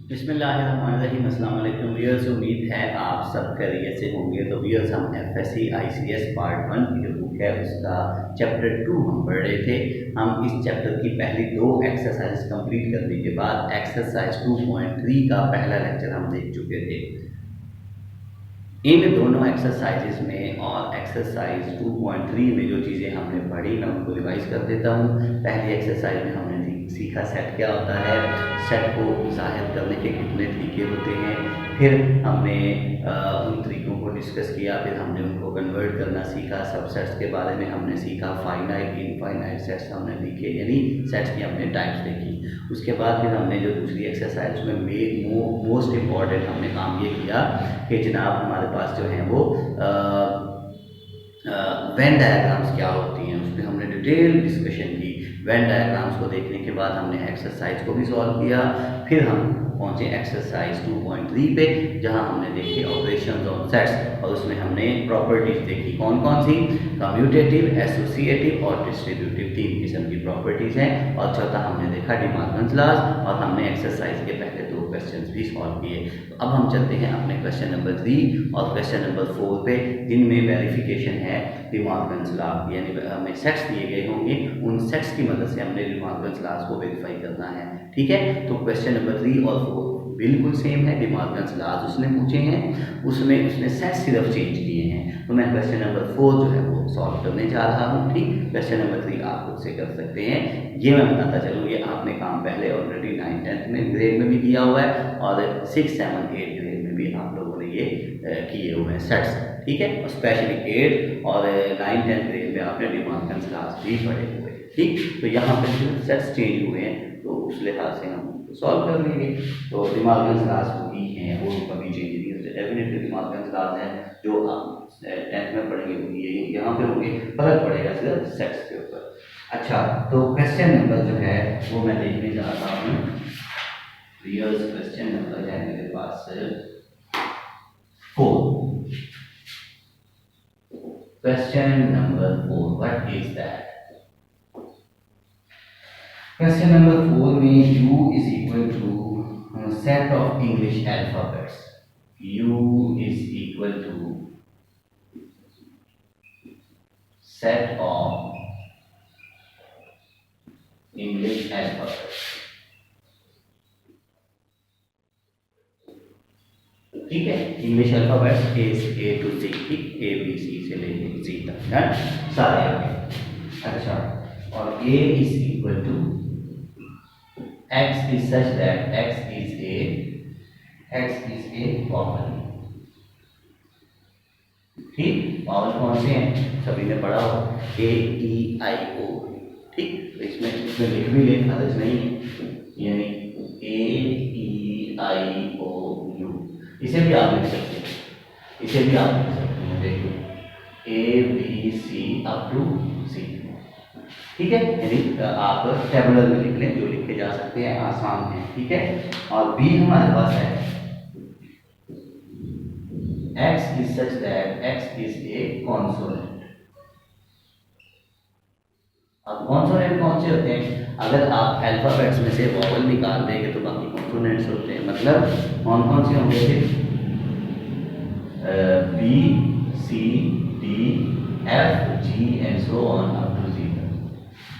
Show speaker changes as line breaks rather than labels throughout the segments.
बिस्मिल्लाहिर्रहमानिर्रहीम। अस्सलाम वालेकुम व्यूअर्स, उम्मीद है आप सब खैरियत से होंगे। तो व्यूअर्स, हम एफएससी आईसीएस पार्ट 1 की जो बुक है उसका चैप्टर 2 हम पढ़ रहे थे। हम इस चैप्टर की पहली 2 एक्सरसाइज कंप्लीट करने के बाद एक्सरसाइज 2.3 का पहला लेक्चर हम देख चुके थे। इन दोनों एक्सरसाइजेज में और एक्सरसाइज 2.3 में जो चीज़ें हमने पढ़ी मैं उनको रिवाइज कर देता हूँ। पहली एक्सरसाइज में हमने सीखा सेट क्या होता है, सेट को ज़ाहिर करने के कितने तरीके होते हैं, फिर हमने उन तरीकों को डिस्कस किया, फिर हमने उनको कन्वर्ट करना सीखा। सबसेट्स के बारे में हमने सीखा, फाइनाइट इनफाइनाइट सेट्स हमने देखे, यानी सेट्स की हमने टाइप्स देखी। उसके बाद फिर हमने जो दूसरी एक्सरसाइज में मोस्ट इम्पॉर्टेंट हमने काम ये किया कि जनाब हमारे पास जो है वो वेन डायग्राम्स क्या होती हैं, उसमें हमने डिटेल डिस्कशन की। वेन डायग्राम्स को देखने के बाद हमने एक्सरसाइज को भी सॉल्व किया। फिर हम पहुंचे एक्सरसाइज 2.3 पे, जहां हमने देखे ऑपरेशंस ऑन सेट्स और उसमें हमने प्रॉपर्टीज देखी। कौन कौन सी? कम्यूटेटिव, एसोसिएटिव और डिस्ट्रीब्यूटिव, 3 किस्म की प्रॉपर्टीज हैं। और चौथा हमने देखा डी मॉर्गन्स लॉज, और हमने एक्सरसाइज के पहले 2 क्वेश्चंस भी सॉल्व किए। तो अब हम चलते हैं अपने क्वेश्चन नंबर 3 और क्वेश्चन नंबर 4 पे, जिनमें वेरिफिकेशन है डी मॉर्गन्स लॉ, यानी हमें सेट्स दिए गए होंगे, उन सेट्स की मदद से हमने डी मॉर्गन्स लॉ को वेरीफाई करना है। ठीक है, तो क्वेश्चन नंबर 3 और 4 बिल्कुल सेम है। डी मॉर्गन्स लॉ उसने पूछे हैं, उसमें उसने सेट सिर्फ चेंज किए हैं। तो मैं क्वेश्चन नंबर 4 जो है वो सॉल्व करने जा रहा हूँ। ठीक, क्वेश्चन नंबर 3 आप खुद से कर सकते हैं। ये मैं बताता चलूँ, ये आपने काम पहले ऑलरेडी 9th 10th में ग्रेड में भी किया हुआ है और 6, 7, 8 ग्रेड में भी आप लोगों ने ये किए हुए हैं सेट्स। ठीक है, स्पेशली 8 और 9, 10 ग्रेड में आपने डी मॉर्गन्स लॉ भी पढ़े हुए। ठीक, तो यहाँ पर सेट्स चेंज हुए हैं, तो उस लिहाज से हम सॉल्व कर लेंगे। तो डी मॉर्गन्स लॉ ही हैं, वो कभी चेंज नहीं होते। डेफिनेटली डी मॉर्गन्स लॉ हैं जो आप 10th में पढ़ेंगे ये यहाँ पे होंगे, फर्क पड़ेगा सिर्फ सेट्स के ऊपर। अच्छा, तो क्वेश्चन नंबर जो है वो मैं देखने जा रहा हूँ। रियल्स क्वेश्चन नंबर है मेरे पास 4। Question number 4, what is that? Question number 4 में u is equal to set of English alphabets. u is equal to set of English alphabets. ठीक है, English alphabets A to Z, ठीक, A B C से लेके Z तक है सारे आगे। अच्छा, और A is equal to X is such that X is a vowel. ठीक, वॉवल कौन से हैं? सभी ने पढ़ा हो, A E I O। ठीक, तो इसमें लिख भी लें, हर्ज नहीं है, यानी A E I O U। इसे भी आप लिख सकते हैं, इसे भी आप लिख सकते हैं। देखिए A B C up to C। ठीक है, यानी आप टेबुलर में लिख लें, जो लिखे जा सकते हैं, आसान है। ठीक है, और B हमारे पास है X is such that X is a consonant। अब कॉन्सोनेंट कौन से होते हैं? अगर आप अल्फाबेट्स में से वॉवल निकाल देंगे तो बाकी कॉन्सोनेंट्स होते हैं। मतलब कौन कौन से होंगे थे? B C D F G and so on up to Z।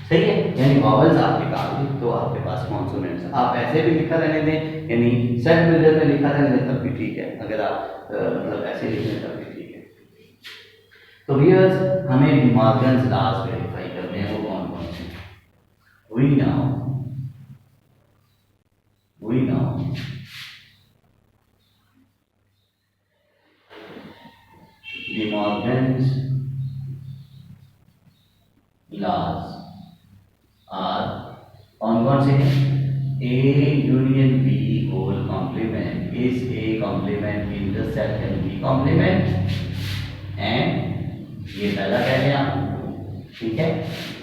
सही है, यानी वॉवल्स आप निकाल दें तो आपके पास कॉन्सोनेंट्स। आप ऐसे भी लिखा रहने दें, यानी सेट बिल्डर में लिखा रहने दें तब भी ठीक है। अगर आप मतलब ऐसे लिख लें तब भी ठीक है। तो व्यूअर्स, हमें डी मॉर्गन्स लॉज वेरीफाई करने हैं, वो कौन कौन से? We know De Morgan's laws are कौन कौन से हैं? A union B whole complement is A complement intersect and B complement, and ये पहला कह रहे हैं आप। ठीक है,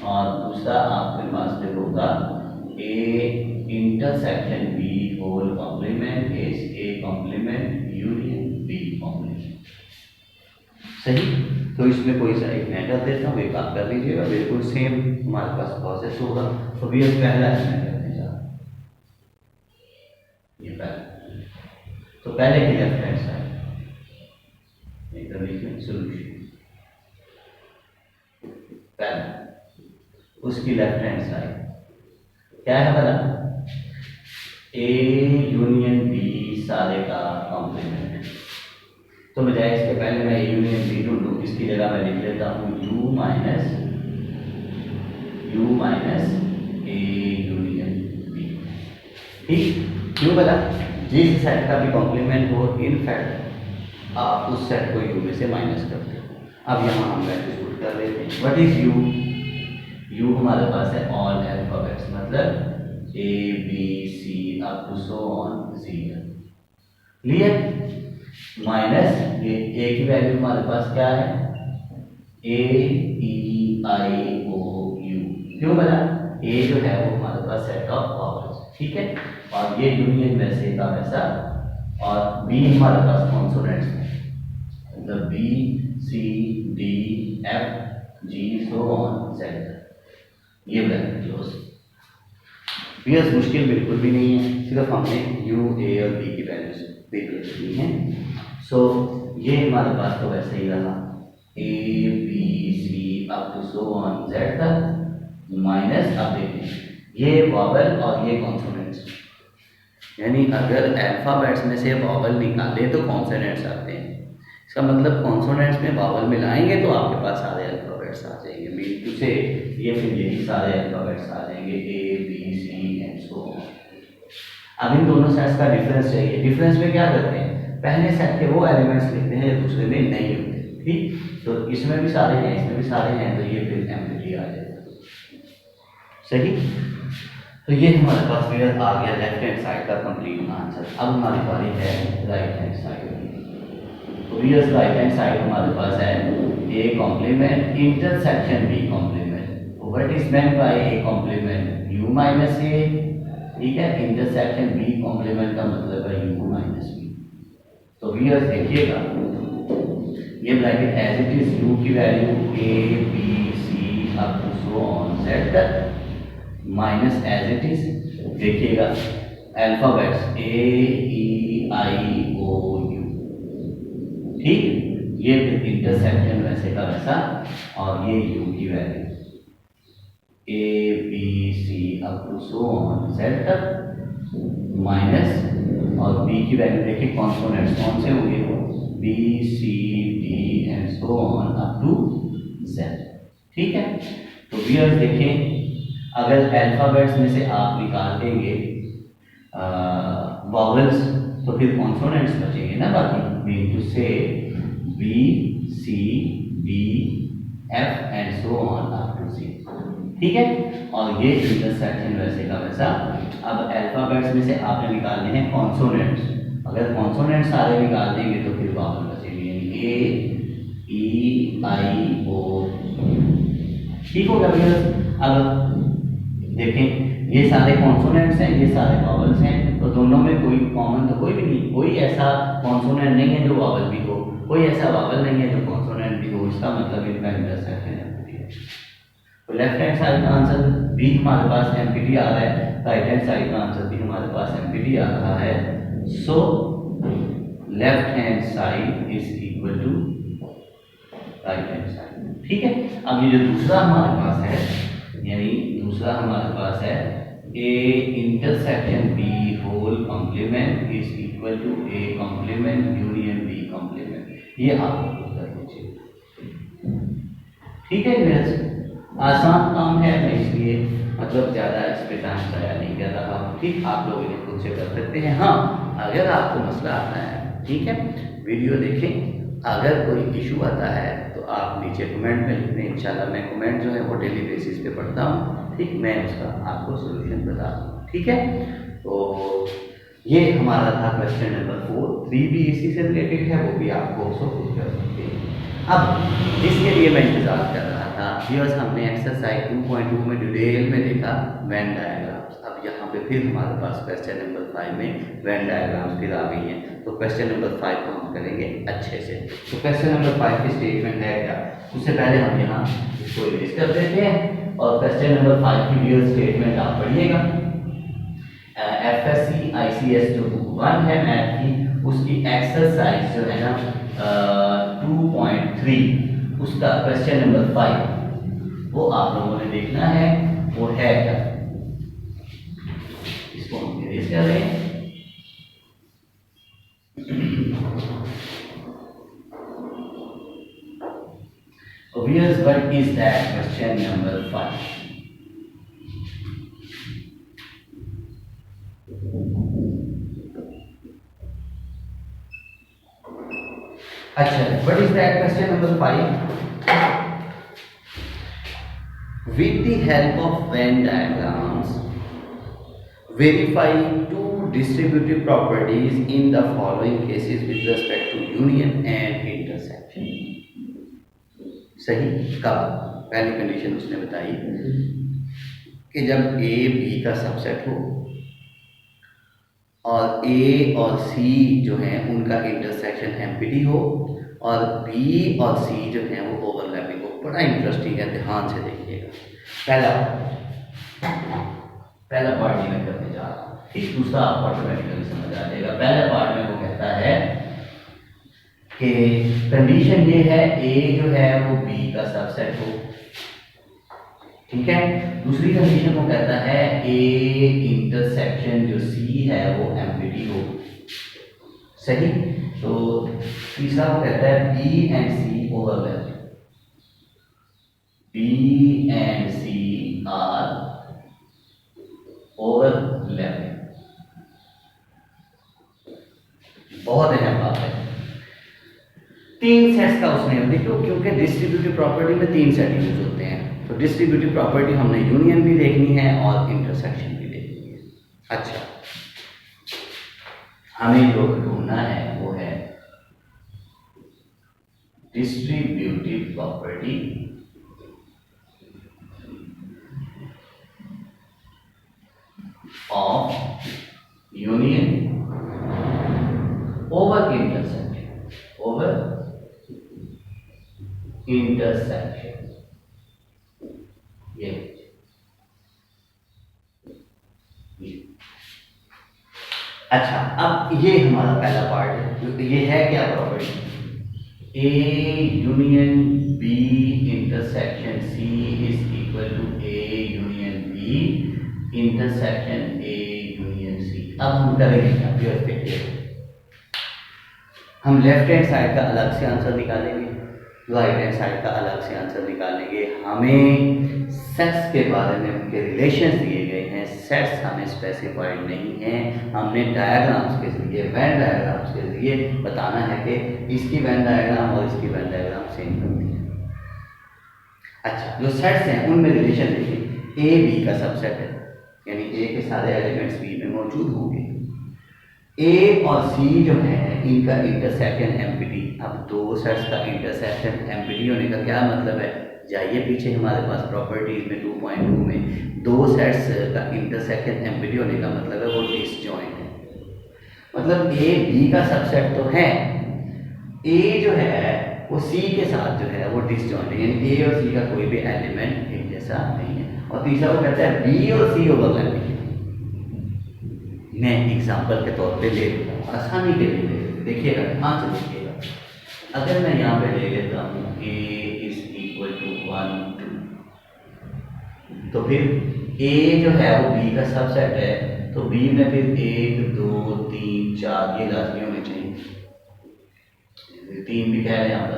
और दूसरा आपके पास जो होगा A intersection B whole complement is A complement union B complement। सही, तो इसमें कोई सा एक मैं कर देता हूँ, एक आप कर लीजिएगा, बिल्कुल सेम हमारे पास प्रोसेस होगा। तो भी पहला है, मैं करने जा रहा हूँ ये पहला। पहले की लेफ्ट हैंड साइड लिखें सोल्यूशन, पहले उसकी लेफ्ट हैंड साइड क्या है बता, ए यूनियन बी सारे का कॉम्प्लीमेंट है। तो बजाय इसके पहले मैं ए यूनियन बी ढूंढूं, इसकी जगह मैं लिख लेता हूँ U minus A union B. ठीक, क्यों बता, जिस सेट का भी कॉम्प्लीमेंट हो इनफैक्ट आप उस सेट को यू में से माइनस करते हो। अब यहाँ हम वैल्यूज पुट कर लेते हैं। व्हाट इज यू, यू हमारे पास है ऑल अल्फाबेट्स, मतलब A B C up to so on Z, clear. Minus ये ए की वैल्यू हमारे पास क्या है, ए ई आई ओ यू, क्यों बना, ए जो है वो हमारे पास सेट ऑफ वॉवल्स, ठीक है। और ये यूनियन वैसे का वैसा, और बी हमारे पास कॉन्सोनेंट्स है, मतलब B C D F G so on Z, ये ब्रैकेट क्लोज। यस, मुश्किल बिल्कुल भी नहीं है, सिर्फ हमने यू ए और बी की वैल्यूज देख ली हैं। सो ये हमारे पास तो वैसे ही रहा, A B C up to so on Z तक, माइनस अब देखें ये वॉवल और ये कॉन्सोनेंट्स, यानी अगर अल्फाबेट्स में से वॉवल निकाले तो कॉन्सोनेंट्स आते हैं। इसका मतलब कॉन्सोनेंट्स में वॉवल मिलाएंगे तो आपके पास सारे अल्फाबेट्स आ जाएंगे, मीन टू से ये फिर यही सारे अल्फाबेट्स आ जाएंगे, A B C and so on. अब इन दोनों सेट्स का डिफरेंस चाहिए। डिफरेंस में क्या करते हैं, पहले सेट के वो एलिमेंट्स लिखते हैं जो दूसरे में नहीं होते, ठीक। तो इसमें भी सारे हैं, इसमें भी सारे हैं, तो ये फिर एम्प्टी आ जाएगा, सही। तो ये हमारे पास फिर आ गया लेफ्ट हैंड साइड का कंप्लीट आंसर। अब हमारी बारी है राइट हैंड साइड की। तो रियल राइट हैंड साइड हमारे पास है A complement intersection B complement. What is meant by A complement, U minus A, ठीक है। इंटरसेक्शन बी कॉम्प्लीमेंट का मतलब है यू माइनस बी। तो रियल देखिएगा ये bracket as it is, U की value A B C up to so on Z तक, माइनस एज इट इज देखिएगा alphabets A E I O U, ठीक। ये इंटरसेक्शन वैसे का वैसा, और ये यू की value A B C up to so on Z तक, माइनस, और बी की वैल्यू देखिए कॉन्सोनेंट्स कौन से होंगे, B C D and so on up to Z, ठीक है। तो व्यूअर्स देखें, अगर अल्फाबेट्स में से आप निकाल देंगे वॉवल्स तो फिर कॉन्सोनेंट्स बचेंगे ना बाकी, mean to say B C D F and so on up to C, ठीक है। और ये इंटरसेक्शन वैसे का वैसा। अब अल्फाबेट्स में से आपने निकालने हैं कॉन्सोनेंट्स, अगर कॉन्सोनेंट्स सारे निकाल देंगे तो फिर वॉवल बचेंगे, यानी ए ई आई ओ, ठीक हो गया। अब देखें ये सारे कॉन्सोनेंट्स हैं, ये सारे वॉवल्स हैं, तो दोनों में कोई कॉमन तो कोई भी नहीं, कोई ऐसा कॉन्सोनेंट नहीं है जो वॉवल भी हो, कोई ऐसा वॉवल नहीं है जो कॉन्सोनेंट भी हो, इसका मतलब इनका इंटरसेक्शन है। तो लेफ्ट हैंड साइड का आंसर भी हमारे पास एमपीटी आ रहा है, राइट हैंड साइड का आंसर भी हमारे पास एमपीटी आ रहा है। So left hand side is equal to right hand side, ठीक है। अब ये जो दूसरा हमारे पास है, यानी दूसरा हमारे पास है A intersection B whole complement is equal to A complement union B complement, ये आप लोग कर लीजिए, ठीक है। आसान काम है, मैं इसलिए मतलब ज़्यादा इस पे टाइम ज़ाया नहीं कर रहा हूँ, ठीक। आप लोग इन्हें खुद से कर सकते हैं। हाँ, अगर आपको मसला आता है, ठीक है, वीडियो देखें, अगर कोई इशू आता है तो आप नीचे कमेंट में लिख दें, इंशाल्लाह मैं कमेंट जो है वो डेली बेसिस पे पढ़ता हूँ, ठीक। मैं उसका आपको सोल्यूशन बता दूँ, ठीक है। तो ये हमारा था क्वेश्चन नंबर 4, 3 भी इसी से रिलेटेड है, वो भी आपको उसको खुद कर सकते हैं। अब इसके लिए मैं इंतजार कर रहा था, व्यूअर्स हमने एक्सरसाइज 2.2 में डिटेल में देखा वेन डायग्राम्स। अब यहाँ पे फिर हमारे पास क्वेश्चन नंबर 5 में वेन डायग्राम्स फिर आ गई हैं, तो क्वेश्चन नंबर 5 को हम करेंगे अच्छे से। तो क्वेश्चन नंबर 5 की स्टेटमेंट है क्या, उससे पहले हम यहाँ इसको इरेज कर देते हैं, और क्वेश्चन नंबर 5 की रियल स्टेटमेंट आप पढ़िएगा। FSC ICS जो बुक 1 है मैथ की, उसकी एक्सरसाइज जो है ना 2.3 उसका क्वेश्चन नंबर 5 वो आप लोगों ने देखना है। वो है क्या, इसको हम इरेज कर रहे हैं। Obvious, what is that question number 5? अच्छा, what is that question number 5? With the help of Venn diagrams, verify two distributive properties in the following cases with respect to union and intersection. सही कब? पहली condition उसने बताई कि जब A B का subset हो और ए और सी जो हैं उनका इंटरसेक्शन एम्प्टी हो और बी और सी जो हैं वो ओवरलैपिंग हो। बड़ा इंटरेस्टिंग है, ध्यान से देखिएगा। पहला पार्ट ही मैं करने जा रहा हूँ, ठीक, दूसरा आप ऑटोमेटिकली समझ आ जाएगा। पहले पार्ट में वो कहता है कि कंडीशन ये है ए जो है वो बी का सबसेट हो, ठीक है। दूसरी कंडीशन वो कहता है ए इंटरसेक्शन जो सी है वो एम्प्टी हो, सही। तो तीसरा वो कहता है B and C overlap, B and C are overlapping. बहुत अहम बात है। तीन सेट्स का उसने देखो, क्योंकि डिस्ट्रीब्यूटिव प्रॉपर्टी में तीन सेट यूज होते हैं, तो डिस्ट्रीब्यूटिव प्रॉपर्टी हमने यूनियन भी देखनी है और इंटरसेक्शन भी देखनी है। अच्छा, हमें जो ढूंढना है वो है distributive property of union over intersection, over intersection. ये अच्छा, अब ये हमारा पहला पार्ट है। ये है क्या property? A union B intersection C is equal to A union B intersection A union C. अब हम करेंगे क्या? हम लेफ्ट हैंड साइड का अलग से आंसर निकालेंगे, राइट हैंड साइड का अलग से आंसर निकालेंगे। हमें सेट्स के बारे में उनके रिलेशंस दिए गए हैं, सेट्स हमें स्पेसिफाइड नहीं हैं। हमने डायग्राम्स के जरिए, वेन डायग्राम्स के जरिए बताना है कि इसकी वेन डायग्राम और इसकी वेन डायग्राम सेम बनती है। अच्छा, जो सेट्स हैं उनमें रिलेशन देखिए, ए बी का सबसेट है, यानी ए के सारे एलिमेंट्स बी में मौजूद होंगे। ए और सी जो है इनका इंटरसेक्शन एम्प्टी। अब दो सेट्स का इंटरसेक्शन एम्प्टी होने का क्या मतलब है? जाइए पीछे, हमारे पास प्रॉपर्टीज में 2.2 में दो सेट्स का इंटरसेक्शन एम्प्टी होने का मतलब है वो डिसजॉइंट है। मतलब ए बी का सबसेट तो है, ए जो है वो सी के साथ जो है वो डिसजॉइंट है, यानी ए और सी का कोई भी एलिमेंट एक जैसा नहीं है। और तीसरा वो कहता है बी और सी ओवरलैपिंग। मैं एग्जाम्पल के तौर पे ले लेता हूँ, आसानी के लिए देखिएगा, ध्यान से देखिएगा। अगर मैं यहाँ पे ले लेता हूँ a इज इक्वल टू 1 2, तो फिर a जो है वो b का सबसेट है, तो b में फिर 1 2 3 4 ये लाजमी होने चाहिए। 3 भी कह रहे हैं आप,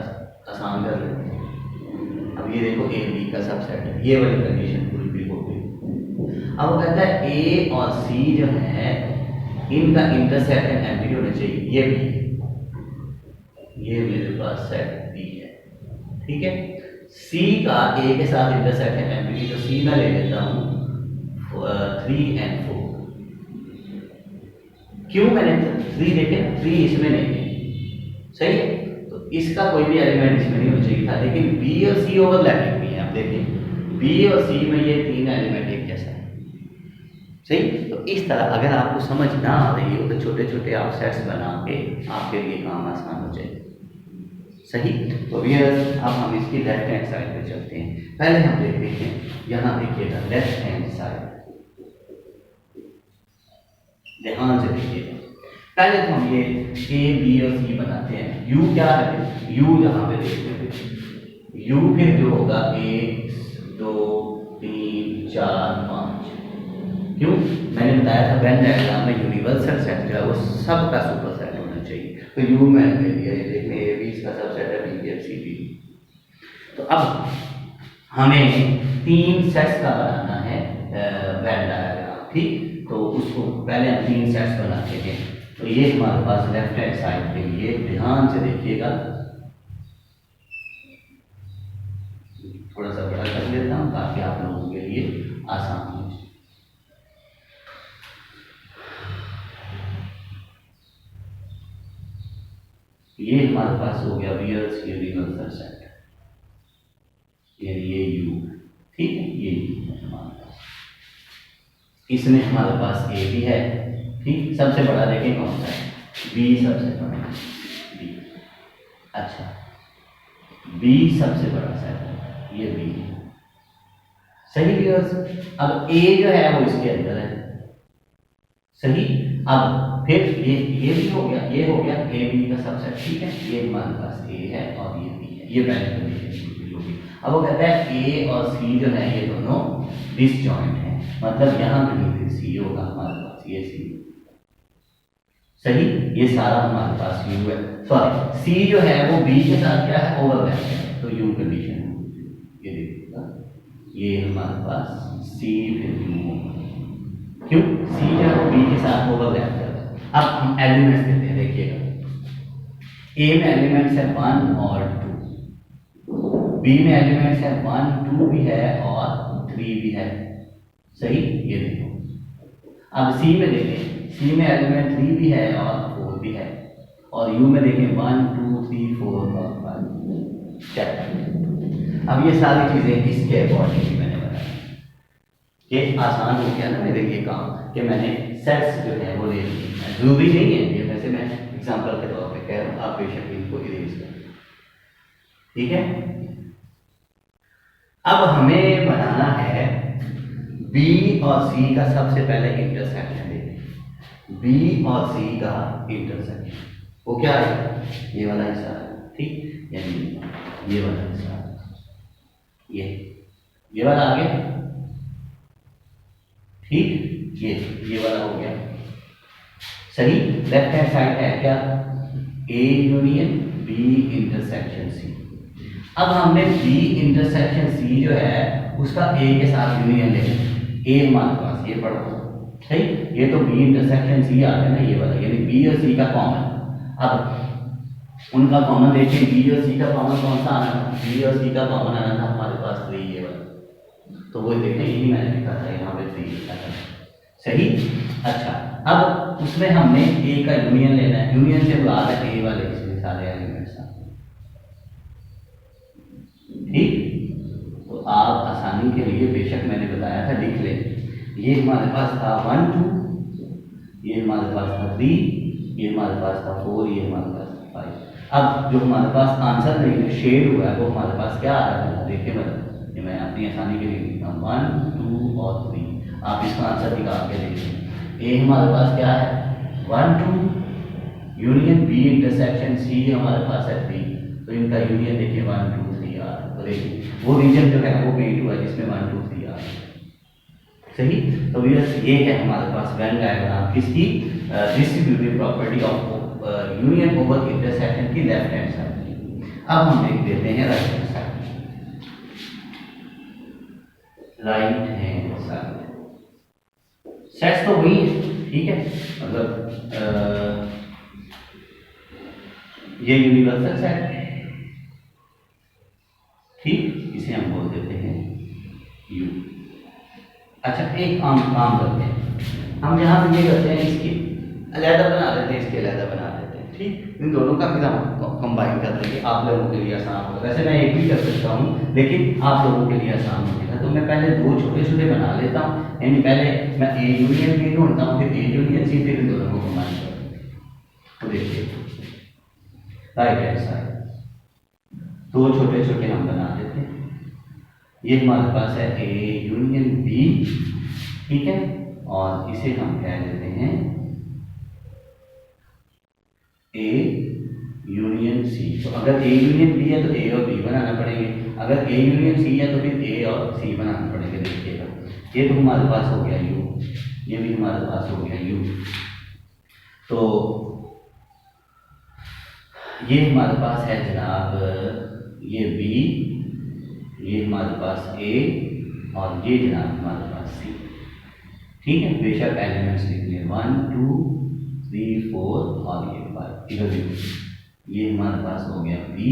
आसान कर लेते हैं। अब ये देखो a b का सबसेट है, ये वाली कंडीशन पूरी भी हो गई। अब वो कहता है a और c जो है इनका इंटरसेक्शन एम्प्टी होना चाहिए, ये भी, ये मेरे पास सेट बी है, ठीक है। सी का ए के साथ इंटरसेक्शन एम्प्टी, तो सी मैं ले लेता हूँ 3 and 4। क्यों मैंने 3 देखे? 3 इसमें नहीं है, सही है, तो इसका कोई भी एलिमेंट इसमें नहीं होना चाहिए था। लेकिन बी और सी ओवरलैपिंग भी है। आप देखिए बी और सी में ये तीन एलिमेंट एक जैसा है, सही। तो इस तरह अगर आपको समझ ना आ रही हो तो छोटे छोटे आप सेट्स बना के आपके लिए काम आसान हो जाए, सही। तो व्यूअर्स, अब हम इसकी लेफ्ट हैंड साइड पे चलते हैं। पहले हम देखते हैं, यहाँ देखिएगा लेफ्ट हैंड साइड, ध्यान से देखिएगा। पहले तो हम ये ए बी और सी बनाते हैं। यू क्या है, यू यहाँ पे देखते हैं, यू फिर जो होगा 1 2 3 4 5। क्यों, मैंने बताया था वेन डायग्राम में यूनिवर्सल सेट जो है वो सब का सुपर सेट होना चाहिए। तो यू मैंने ले लिया, ये देखिए ए बी इसका सबसेट है, बी बी सी बी। तो अब हमें 3 सेट्स का बनाना है वेन डायग्राम, ठीक। तो उसको पहले हम 3 सेट्स बनाते हैं। तो ये हमारे पास लेफ्ट हैंड साइड पे, ये ध्यान से देखिएगा, थोड़ा सा बड़ा कर लेता हूँ ताकि आप लोगों के लिए आसान हो। ये हमारे पास हो गया वियर्स यूनिवर्सल सेट, ये यू, ठीक है, ये यू है हमारे पास। इसमें हमारे पास ए भी है, ठीक। सबसे बड़ा देखें कौन सा है, बी सबसे बड़ा, बी। अच्छा, बी सबसे बड़ा सेट है, ये बी है, सही व्यूअर्स। अब ए जो है वो इसके अंदर है, सही। अब फिर ये भी हो गया, ये हो गया ए बी का सबसेट, ठीक है। ये हमारे पास ए है और ये बी है, ये पहले कंडीशन होगी। अब वो कहता है ए और सी जो है ये दोनों डिसजॉइंट है, मतलब यहाँ कहीं सी होगा हमारे पास, ये सी, सही। ये सारा हमारे पास यू है, सॉरी सी जो है वो बी के साथ क्या है, ओवरलैप है, तो यू कंडीशन है। ये देखिएगा, ये हमारे पास सी फिर यू होगा, क्यों, सी जो है बी के साथ ओवरलैप कर रहा है। अब हम एलिमेंट्स देते हैं, देखिएगा ए में एलिमेंट्स है 1 और 2, बी में एलिमेंट्स है 1 2 भी है और 3 भी है, सही। ये देखो, अब सी में देखें, सी में एलिमेंट 3 भी है और 4 भी है, और यू में देखें 1 2 3 4 और 5। चेक। अब ये सारी चीजें इसके अकॉर्डिंग मैंने बताया, ये आसान हो गया ना मेरे लिए काम कि मैंने सेट्स जो है वो ले लिए। जरूरी नहीं है ये, वैसे मैं एग्जांपल के तौर पे कह रहा हूँ, आप बेशक इनको इरेज करें, ठीक है। अब हमें बनाना है बी और सी का सबसे पहले इंटरसेक्शन देखें, बी और सी का इंटरसेक्शन वो क्या है, ये वाला हिस्सा है, ठीक, यानी ये वाला हिस्सा, ये वाला आ गया, ठीक। ये वाला हो गया, सही। लेफ्ट हैंड साइड है क्या, A union B intersection C. अब हमने बी इंटरसेक्शन सी जो है उसका ए के साथ यूनियन लेना है, ए हमारे पास ये पड़ा, सही। ये तो बी इंटरसेक्शन सी आ गया ना, ये वाला, यानी बी और सी का कॉमन। अब उनका कॉमन देखें, बी और सी का कॉमन कौन सा आना था, बी और सी का कॉमन आना था हमारे पास 3, ये वाला, तो वो देखें यही मैंने लिखा था, यहाँ पे 3 लिखा था, सही। अच्छा, अब उसमें हमने ए का यूनियन लेना है, यूनियन से बुला रहे ए वाले इसमें सारे एलिमेंट्स, ठीक। तो आप आसानी के लिए बेशक मैंने बताया था लिख लें, ये हमारे पास था 1 2, ये हमारे पास था 3, ये हमारे पास था 4, ये हमारे पास था 5। अब जो हमारे पास आंसर नहीं शेड हुआ है वो हमारे पास क्या आ रहा है, देखिए मतलब ये मैं अपनी आसानी के लिए लिखता हूँ 1 2 और 3, आप इसका आंसर निकाल के देखिए। ए हमारे पास क्या है 1 2 यूनियन बी इंटरसेक्शन सी हमारे पास है 3, तो इनका यूनियन देखिए 1 2 3 आ, तो देखिए वो रीजन जो है वो P2 है जिसमें 1 2 3 आ, सही। तो ये है हमारे पास वेन डायग्राम किसकी, distributive property of union over intersection की लेफ्ट हैंड साइड की। अब हम देख देते हैं right hand side, right hand side sets तो वही है, ठीक है, मतलब ये यूनिवर्सल सेट है, ठीक, इसे हम बोल देते हैं यू। अच्छा, एक काम करते हैं हम, यहाँ पे ये करते हैं इसकी अलहदा बना देते हैं, इसके अलहदा बना देते हैं, ठीक। इन दोनों का फिर हम कंबाइन कर देंगे, आप लोगों के लिए आसान होगा। वैसे मैं एक भी कर सकता हूँ लेकिन आप लोगों के लिए आसान होगा, तो मैं पहले 2 छोटे छोटे बना लेता हूँ, यानी पहले मैं ए यूनियन बी ढूंढता हूँ, फिर ए यूनियन सी, फिर इन दोनों को कंबाइन करता हूँ। तो देखिए राइट हैंड साइड 2 छोटे छोटे हम बना देते हैं, ये हमारे पास है ए यूनियन बी, ठीक है, और इसे हम कह देते हैं तो अगर ए यूनियन बी है तो ए और बी बनाना पड़ेंगे, अगर ए यूनियन सी है तो फिर ए और सी बनाना पड़ेंगे। देखिएगा ये तो हमारे पास हो गया यू, ये भी हमारे पास हो गया यू। तो ये हमारे पास है जनाब ये बी, ये हमारे पास ए और ये जनाब हमारे पास सी। ठीक है, बेशक एलिमेंट्स लिखने 1 2 3 4 और ये 5 इधर भी। ये हमारे पास हो गया बी,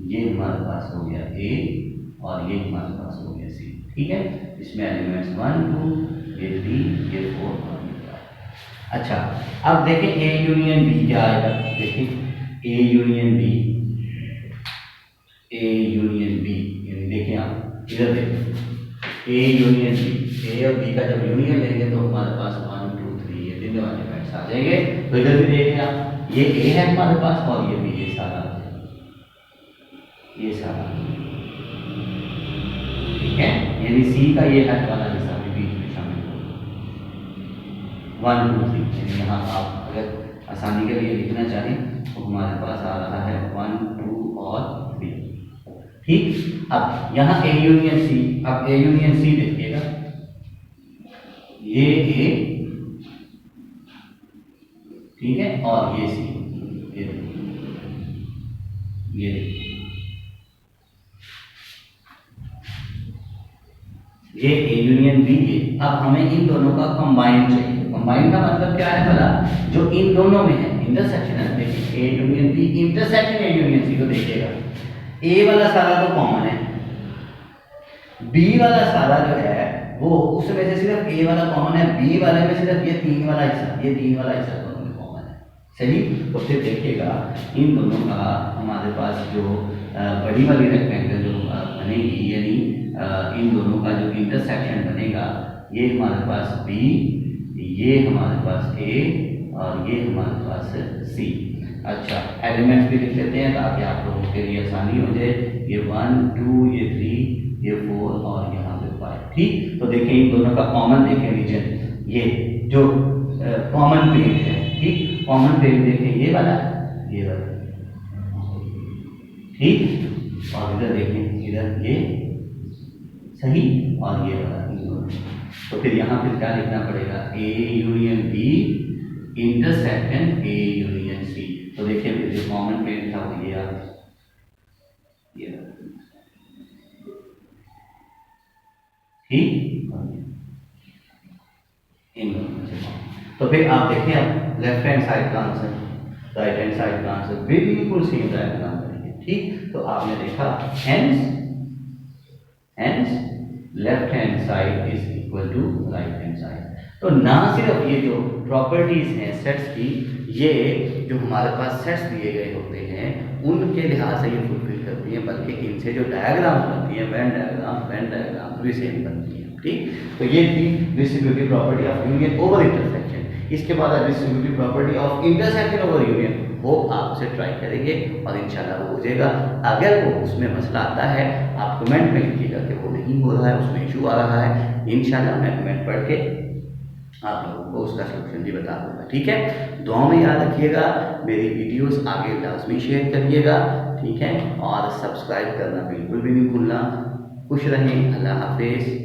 ये हमारे पास हो गया ए और ये हमारे पास हो गया सी। ठीक है, इसमें एलिमेंट्स 1 2 ये 3 ये 4 और ये 5। अच्छा अब देखें ए यूनियन बी क्या आएगा। देखिए A union B, A union B यानी देखिए आप इधर देखें ए यूनियन बी, ए और बी का जब यूनियन लेंगे तो हमारे पास 1 2 3 ये तीनों एलिमेंट्स आ जाएंगे। तो इधर भी देखें आप ये ए है हमारे पास और ये भी ये सारा ये सारा। ठीक है, यानी सी का ये हट वाला हिस्सा भी बीच में शामिल होगा 1 2 3। यानी यहाँ आप अगर आसानी के लिए लिखना चाहें तो हमारे पास आ रहा है 1 2 और 3। ठीक, अब यहाँ ए यूनियन सी, अब ए यूनियन सी देखिएगा ये ए, ठीक है, और ये सी, ये ए यूनियन बी ये। अब हमें इन दोनों का कंबाइन चाहिए। कंबाइन का मतलब क्या है भला, जो इन दोनों में है इंटरसेक्शन है। देखिए A union B intersection A union C को देखिएगा, ए वाला सारा तो कॉमन है, बी वाला सारा जो है वो उसमें से सिर्फ ए वाला कॉमन है, बी वाले में सिर्फ ये 3 वाला हिस्सा, ये 3 वाला हिस्सा दोनों में कॉमन है। सही, तो फिर देखिएगा इन दोनों का हमारे पास जो बड़ी वाली रेक्टेंगल जो बनेगी, यानी इन दोनों का जो इंटरसेक्शन बनेगा, ये हमारे पास बी, ये हमारे पास ए और ये हमारे पास सी। अच्छा एलिमेंट्स भी लिख लेते हैं ताकि आप लोगों के लिए आसानी हो जाए। ये 1 2 ये 3 ये 4 और यहाँ पे 5। ठीक, तो देखें इन दोनों का कॉमन देखें रीजन, ये जो कॉमन पेज है। ठीक, कॉमन पेज देखें ये वाला, ये वाला। ठीक, और इधर देखें इधर ये सही और ये वाला। तो फिर यहाँ फिर क्या लिखना पड़ेगा, A union B intersection A union C. तो देखिए फिर जो कॉमन पेज था वो ये आप ये। ठीक, इन दोनों से। तो फिर आप देखिए अब लेफ्ट हैंड साइड का आंसर, राइट हैंड साइड का आंसर बिल्कुल सेम डायग्राम करेंगे। ठीक, तो आपने देखा hence left hand side is equal to right hand side. तो ना सिर्फ ये जो प्रॉपर्टीज हैं सेट्स की, ये जो हमारे पास सेट्स दिए गए होते हैं उनके लिहाज से ये फुलफिल करती हैं, बल्कि इनसे जो डायग्राम्स बनती हैं वेन डायग्राम भी सेम बनती हैं। ठीक, तो ये थी distributive property of union over intersection. इसके बाद distributive property of intersection over union. वो आप उसे ट्राई करेंगे और इंशाल्लाह वो हो जाएगा। अगर वो उसमें मसला आता है आप कमेंट में लिखिएगा कि वो नहीं हो रहा है, उसमें इशू आ रहा है, इंशाल्लाह मैं कमेंट पढ़ के आप लोगों को उसका सलूशन भी बता दूंगा। ठीक है, दुआ में याद रखिएगा, मेरी वीडियोस आगे लाजमी शेयर करिएगा। ठीक है, और सब्सक्राइब करना बिल्कुल भी नहीं भूलना। खुश रहें, अल्लाह हाफिज़।